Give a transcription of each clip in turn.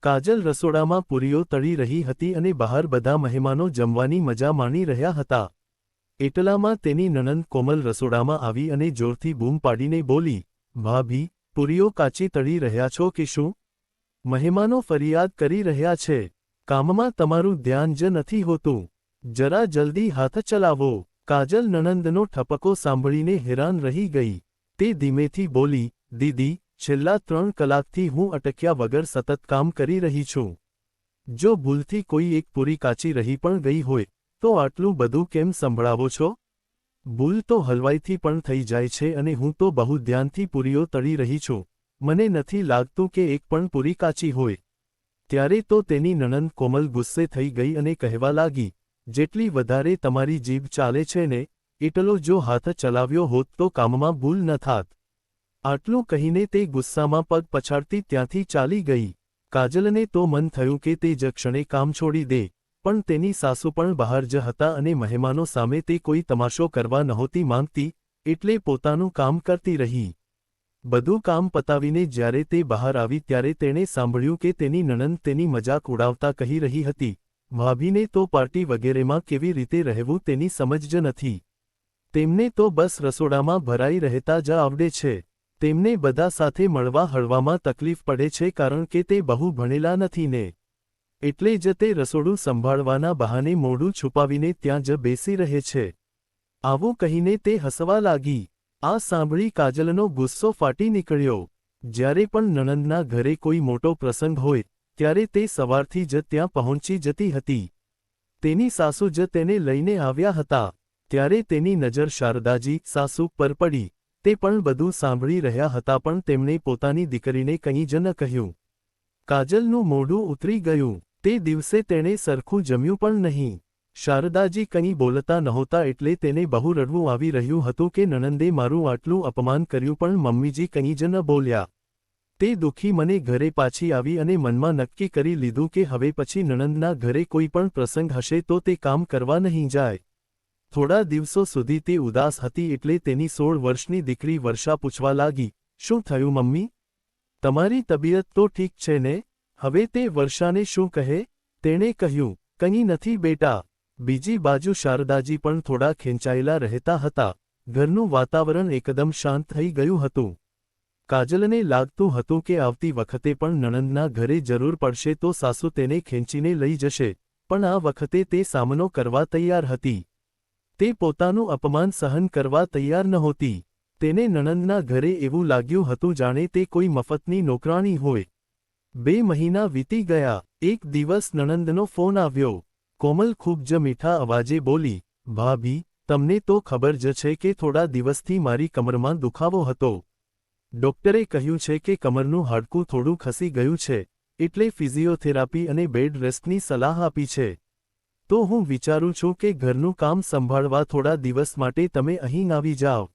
કાજલ રસોડામાં પૂરીઓ તળી રહી હતી અને બહાર બધા મહેમાનો જમવાની મજા માણી રહ્યા હતા. એટલામાં તેની નણંદ કોમલ રસોડામાં આવી અને જોરથી બૂમ પાડીને બોલી, ભાભી, પૂરીઓ કાચી તળી રહ્યા છો કે શું? મહેમાનો ફરિયાદ કરી રહ્યા છે. કામમાં તમારું ધ્યાન જ નથી હોતું. જરા જલ્દી હાથ ચલાવો. કાજલ નણંદનો ઠપકો સાંભળીને હેરાન રહી ગઈ. તે ધીમેથી બોલી, દીદી, છેલ્લા 3 કલાકથી હું અટક્યા વગર સતત કામ કરી રહી છું. જો ભૂલથી કોઈ એક પૂરી કાચી રહી પણ ગઈ હોય તો આટલું બધું કેમ સંભળાવો છો? ભૂલ તો હલવાઈથી પણ થઈ જાય છે અને હું તો બહુ ધ્યાનથી પૂરીઓ તળી રહી છું. મને નથી લાગતું કે એક પણ પૂરી કાચી હોય. ત્યારે તો તેની નણંદ કોમલ ગુસ્સે થઈ ગઈ અને કહેવા લાગી, જેટલી વધારે તમારી જીભ ચાલે છે ને, એટલો જો હાથ ચલાવ્યો હોત તો કામમાં ભૂલ ન થાત. આટલું કહીને તે ગુસ્સામાં પગ પછાડતી ત્યાંથી ચાલી ગઈ. કાજલને તો મન થયું કે તે જ ક્ષણે કામ છોડી દે, પણ તેની સાસુ પણ બહાર જ હતા અને મહેમાનો સામે તે કોઈ તમાશો કરવા નહોતી માંગતી, એટલે પોતાનું કામ કરતી રહી. બધું કામ પતાવીને જ્યારે તે બહાર આવી ત્યારે તેણે સાંભળ્યું કે તેની નણંદ તેની મજાક ઉડાવતા કહી રહી હતી, ભાભીને તો પાર્ટી વગેરેમાં કેવી રીતે રહેવું તેની સમજ જ નથી. તેમને તો બસ રસોડામાં ભરાઈ રહેતા જ આવડે છે. તેમને બધા સાથે મળવા હળવામાં તકલીફ પડે છે કારણ કે તે બહુ ભણેલા નથી ને. એટલે જ તે રસોડું સંભાળવાના બહાને મોઢું છુપાવીને ત્યાં જ બેસી રહે છે. આવું કહીને તે હસવા લાગી. આ સાંભળી કાજલનો ગુસ્સો ફાટી નીકળ્યો. જ્યારે પણ નણંદના ઘરે કોઈ મોટો પ્રસંગ હોય ત્યારે તે સવારથી જ ત્યાં પહોંચી જતી હતી. તેની સાસુ જ તેને લઈને આવ્યા હતા. ત્યારે તેની નજર શારદાજી સાસુ પર પડી. તે પણ બધું સાંભળી રહ્યા હતા પણ તેમણે પોતાની દીકરીને કંઈ જ ન કહ્યું. કાજલનું મોઢું ઉતરી ગયું. તે દિવસે તેણે સરખું જમ્યું પણ નહીં. શારદાજી કંઈ બોલતા નહોતા એટલે તેને બહુ રડવું આવી રહ્યું હતું કે નણંદે મારું આટલું અપમાન કર્યું પણ મમ્મીજી કંઈ જ ન બોલ્યા. તે દુઃખી મને ઘરે પાછી આવી અને મનમાં નક્કી કરી લીધું કે હવે પછી નણંદના ઘરે કોઈ પણ પ્રસંગ હશે તો તે કામ કરવા નહીં જાય. થોડા દિવસો સુધી તે ઉદાસ હતી એટલે તેની 16 વર્ષની દીકરી વર્ષા પૂછવા લાગી, શું થયું મમ્મી? તમારી તબિયત તો ઠીક છે ને? હવે તે વર્ષાને શું કહે? તેણે કહ્યું, કંઈ નથી બેટા. બીજી બાજુ શારદાજી પણ થોડા ખેંચાયેલા રહેતા હતા. ઘરનું વાતાવરણ એકદમ શાંત થઈ ગયું હતું. કાજલને લાગતું હતું કે આવતી વખતે પણ નણંદના ઘરે જરૂર પડશે તો સાસુ તેને ખેંચીને લઈ જશે, પણ આ વખતે તે સામનો કરવા તૈયાર હતી. તે પોતાનું અપમાન સહન કરવા તૈયાર નહોતી. તેને નણંદના ઘરે એવું લાગ્યું હતું જાણે તે કોઈ મફતની નોકરાણી હોય. 2 મહિના વીતી ગયા. એક દિવસ નણંદનો ફોન આવ્યો. કોમલ ખૂબ જ મીઠા અવાજે બોલી, ભાભી, તમને તો ખબર જ છે કે થોડા દિવસથી મારી કમરમાં દુખાવો હતો. ડોક્ટરે કહ્યું છે કે કમરનું હાડકું થોડું ખસી ગયું છે, એટલે ફિઝિયોથેરાપી અને બેડ રેસ્ટની સલાહ આપી છે. તો હું વિચારું છું કે ઘરનું કામ સંભાળવા થોડા દિવસ માટે તમે અહીં આવી જાઓ.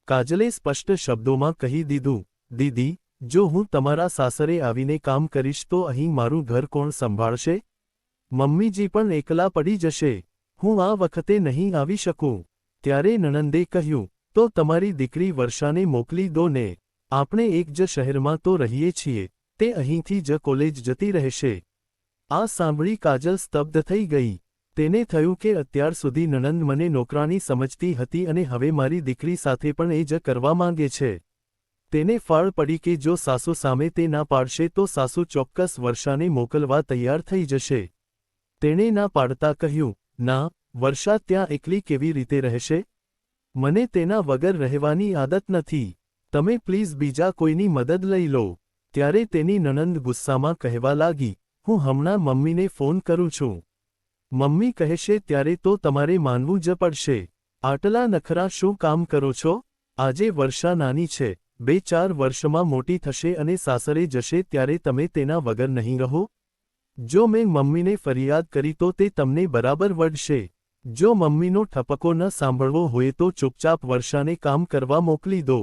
કાજલે સ્પષ્ટ શબ્દોમાં કહી દીધું, દીદી, જો હું તમારા સાસરે આવીને કામ કરીશ તો અહીં મારું ઘર કોણ સંભાળશે? મમ્મીજી પણ એકલા પડી જશે. હું આ વખતે નહીં આવી શકું. ત્યારે નણંદે કહ્યું, તો તમારી દીકરી વર્ષાને મોકલી દો ને. આપણે એક જ શહેરમાં તો રહીએ છીએ, તે અહીંથી જ કોલેજ જતી રહેશે. આ સાંભળી કાજલ સ્તબ્ધ થઈ ગઈ. તેને થયું કે અત્યાર સુધી નણંદ મને નોકરાણી સમજતી હતી અને હવે મારી દીકરી સાથે પણ એ જ કરવા માંગે છે. તેને ફાળ પડી કે જો સાસુ સામે તે ના પાડશે તો સાસુ ચોક્કસ વર્ષાને મોકલવા તૈયાર થઈ જશે. તેણે ના પાડતા કહ્યું, ના, વર્ષા ત્યાં એકલી કેવી રીતે રહેશે? મને તેના વગર રહેવાની આદત નથી. તમે પ્લીઝ બીજા કોઈની મદદ લઈ લો. ત્યારે તેની નણંદ ગુસ્સામાં કહેવા લાગી, હું હમણાં મમ્મીને ફોન કરું છું. મમ્મી કહેશે ત્યારે તો તમારે માનવું જ પડશે. આટલા નખરા શું કામ કરો છો? આજે વર્ષા નાની છે, 2-4 વર્ષમાં મોટી થશે અને સાસરે જશે ત્યારે તમે તેના વગર નહીં રહો. જો મેં મમ્મીને ફરિયાદ કરી તો તે તમને બરાબર વળશે. જો મમ્મીનો ઠપકો ન સાંભળવો હોય તો ચૂપચાપ વર્ષાને કામ કરવા મોકલી દો.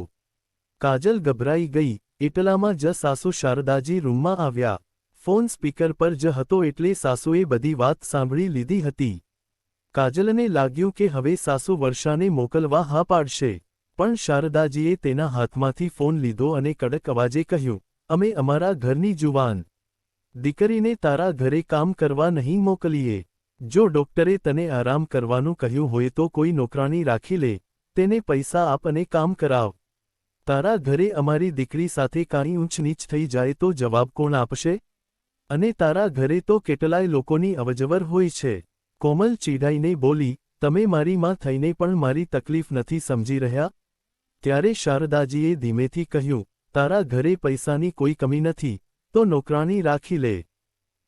કાજલ ગભરાઈ ગઈ. એટલામાં જ સાસુ શારદાજી રૂમમાં આવ્યા. ફોન સ્પીકર પર જ હતો એટલે સાસુએ બધી વાત સાંભળી લીધી હતી. કાજલને લાગ્યું કે હવે સાસુ વર્ષાને મોકલવા હા પાડશે, પણ શારદાજીએ તેના હાથમાંથી ફોન લીધો અને કડક અવાજે કહ્યું, અમે અમારા ઘરની જુવાન દીકરીને તારા ઘરે કામ કરવા નહીં મોકલીએ. જો ડોક્ટરે તને આરામ કરવાનું કહ્યું હોય તો કોઈ નોકરાણી રાખી લે, તેને પૈસા આપ અને કામ કરાવ. તારા ઘરે અમારી દીકરી સાથે કાંઈ ઊંચ નીચ થઈ જાય તો જવાબ કોણ આપશે? અને તારા ઘરે તો કેટલાય લોકોની અવજવર હોય છે. કોમલ ચીડાઈને બોલી, તમે મારી માં થઈને પણ મારી તકલીફ નથી સમજી રહ્યા? ત્યારે શારદાજીએ ધીમેથી કહ્યું, તારા ઘરે પૈસાની કોઈ કમી નથી, તો નોકરાણી રાખી લે.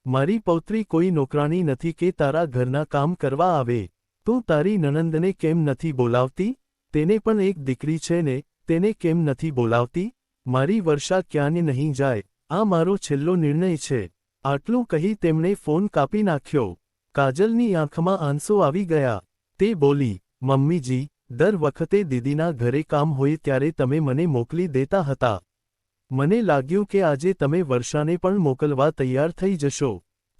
મારી પૌત્રી કોઈ નોકરાણી નથી કે તારા ઘરના કામ કરવા આવે. તું તારી નણંદને કેમ નથી બોલાવતી? તેને પણ એક દીકરી છે ને, તેને કેમ નથી બોલાવતી? મારી વર્ષા ક્યાંય નહીં જાય, આ મારો છેલ્લો નિર્ણય છે. આટલું કહી તેમણે ફોન કાપી નાખ્યો. કાજલની આંખમાં આંસુ આવી ગયા. તે બોલી, મમ્મીજી, દર વખતે દીદીના ઘરે કામ હોય ત્યારે તમે મને મોકલી દેતા હતા. મને લાગ્યું કે આજે તમે વર્ષાને પણ મોકલવા તૈયાર થઈ જશો.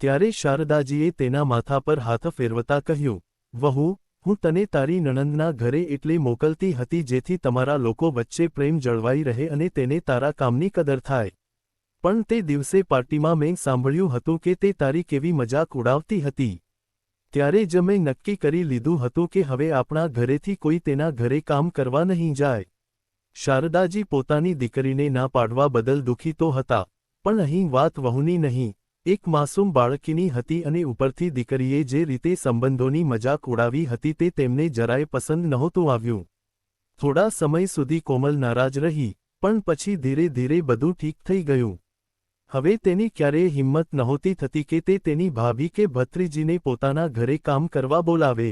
ત્યારે શારદાજીએ તેના માથા પર હાથ ફેરવતા કહ્યું, વહુ, હું તને તારી નણંદના ઘરે એટલે મોકલતી હતી જેથી તમારા લોકો વચ્ચે પ્રેમ જળવાઈ રહે અને તેને તારા કામની કદર થાય. પણ તે દિવસે પાર્ટીમાં મેં સાંભળ્યું હતું કે તે તારી કેવી મજાક ઉડાવતી હતી. ત્યારે જ મેં નક્કી કરી લીધું હતું કે હવે આપણા ઘરેથી કોઈ તેના ઘરે કામ કરવા નહીં જાય. શારદાજી પોતાની દીકરીને ના પાડવા બદલ દુઃખી તો હતા, પણ અહીં વાત વહુની નહીં, એક માસૂમ બાળકીની હતી અને ઉપરથી દીકરીએ જે રીતે સંબંધોની મજાક ઉડાવી હતી તે તેમને જરાય પસંદ નહોતું આવ્યું. થોડા સમય સુધી કોમલ નારાજ રહી, પણ પછી ધીરે ધીરે બધું ઠીક થઈ ગયું. હવે તેની ક્યારેય હિંમત નહોતી થતી કે તે તેની ભાભી કે ભત્રીજીને પોતાના ઘરે કામ કરવા બોલાવે.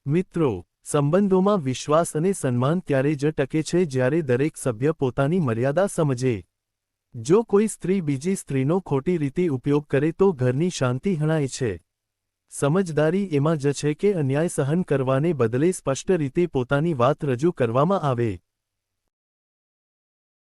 મિત્રો, સંબંધોમાં વિશ્વાસ અને સન્માન ત્યારે જ ટકે છે જ્યારે દરેક સભ્ય પોતાની મર્યાદા સમજે. જો કોઈ સ્ત્રી બીજી સ્ત્રીનો ખોટી રીતે ઉપયોગ કરે તો ઘરની શાંતિ હણાય છે. સમજદારી એમાં જ છે કે અન્યાય સહન કરવાને બદલે સ્પષ્ટ રીતે પોતાની વાત રજૂ કરવામાં આવે.